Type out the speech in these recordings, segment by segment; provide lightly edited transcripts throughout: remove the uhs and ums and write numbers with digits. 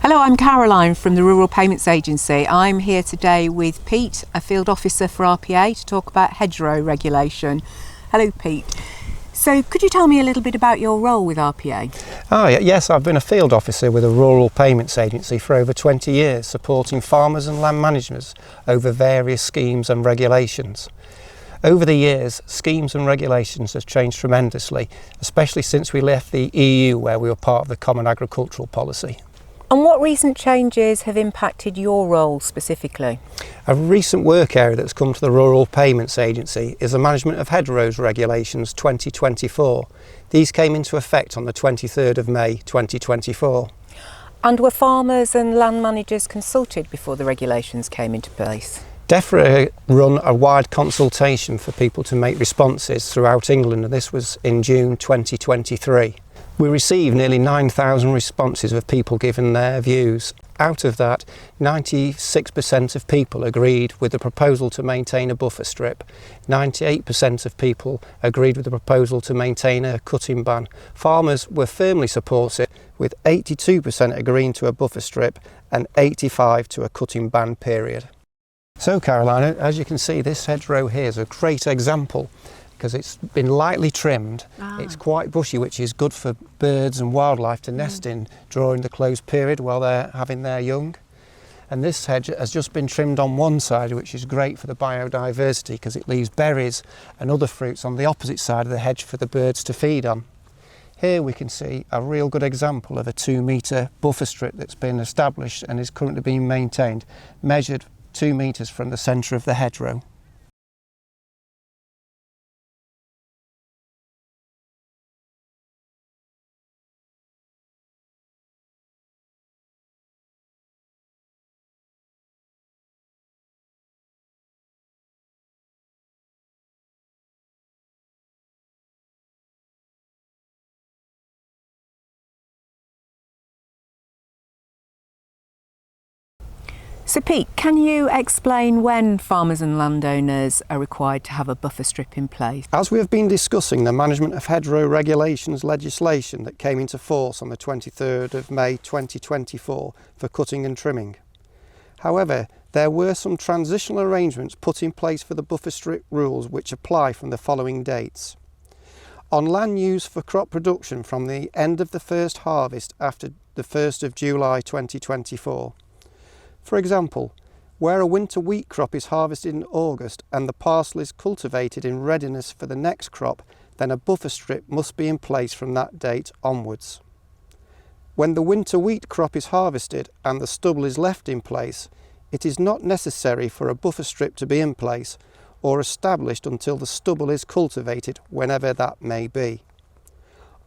Hello, I'm Caroline from the Rural Payments Agency. I'm here today with Pete, a field officer for RPA, to talk about hedgerow regulation. Hello, Pete. So could you tell me a little bit about your role with RPA? Yes, I've been a field officer with a Rural Payments Agency for over 20 years, supporting farmers and land managers over various schemes and regulations. Over the years, schemes and regulations have changed tremendously, especially since we left the EU, where we were part of the Common Agricultural Policy. And what recent changes have impacted your role specifically? A recent work area that's come to the Rural Payments Agency is the Management of Hedgerows Regulations 2024. These came into effect on the 23rd of May 2024. And were farmers and land managers consulted before the regulations came into place? DEFRA run a wide consultation for people to make responses throughout England, and this was in June 2023. We received nearly 9,000 responses of people giving their views. Out of that, 96% of people agreed with the proposal to maintain a buffer strip. 98% of people agreed with the proposal to maintain a cutting ban. Farmers were firmly supportive, with 82% agreeing to a buffer strip and 85% to a cutting ban period. So Caroline, as you can see, this hedgerow here is a great example because it's been lightly trimmed. It's quite bushy, which is good for birds and wildlife to nest in during the closed period while they're having their young. And this hedge has just been trimmed on one side, which is great for the biodiversity because it leaves berries and other fruits on the opposite side of the hedge for the birds to feed on. Here we can see a real good example of a 2-metre buffer strip that's been established and is currently being maintained, measured 2 metres from the centre of the hedgerow. So Pete, can you explain when farmers and landowners are required to have a buffer strip in place? As we have been discussing the Management of Hedgerow Regulations legislation that came into force on the 23rd of May 2024 for cutting and trimming. However, there were some transitional arrangements put in place for the buffer strip rules which apply from the following dates. On land used for crop production from the end of the first harvest after the 1st of July 2024. For example, where a winter wheat crop is harvested in August and the parcel is cultivated in readiness for the next crop, then a buffer strip must be in place from that date onwards. When the winter wheat crop is harvested and the stubble is left in place, it is not necessary for a buffer strip to be in place or established until the stubble is cultivated, whenever that may be.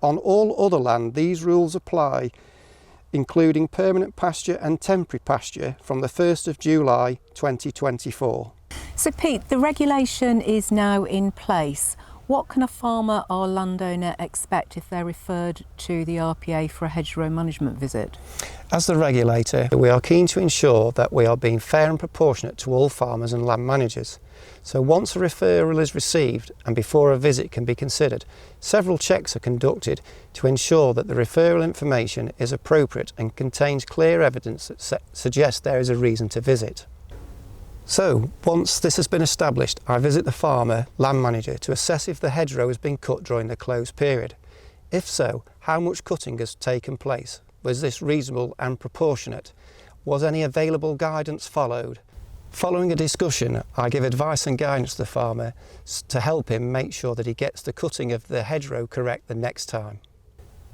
On all other land, these rules apply, including permanent pasture and temporary pasture from the 1st of July 2024. So Pete, the regulation is now in place. What can a farmer or landowner expect if they're referred to the RPA for a hedgerow management visit? As the regulator, we are keen to ensure that we are being fair and proportionate to all farmers and land managers. So once a referral is received and before a visit can be considered, several checks are conducted to ensure that the referral information is appropriate and contains clear evidence that suggests there is a reason to visit. So, once this has been established, I visit the farmer, land manager, to assess if the hedgerow has been cut during the closed period. If so, how much cutting has taken place? Was this reasonable and proportionate? Was any available guidance followed? Following a discussion, I give advice and guidance to the farmer to help him make sure that he gets the cutting of the hedgerow correct the next time.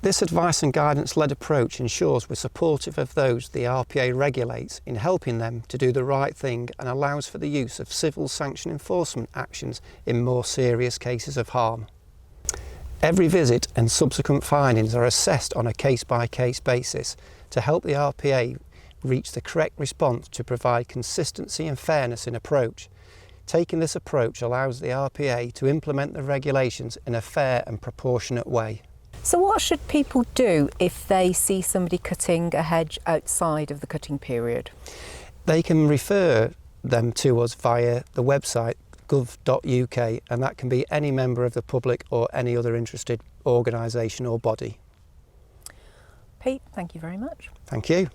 This advice and guidance-led approach ensures we're supportive of those the RPA regulates in helping them to do the right thing and allows for the use of civil sanction enforcement actions in more serious cases of harm. Every visit and subsequent findings are assessed on a case-by-case basis to help the RPA reach the correct response to provide consistency and fairness in approach. Taking this approach allows the RPA to implement the regulations in a fair and proportionate way. So what should people do if they see somebody cutting a hedge outside of the cutting period? They can refer them to us via the website gov.uk, and that can be any member of the public or any other interested organisation or body. Pete, thank you very much. Thank you.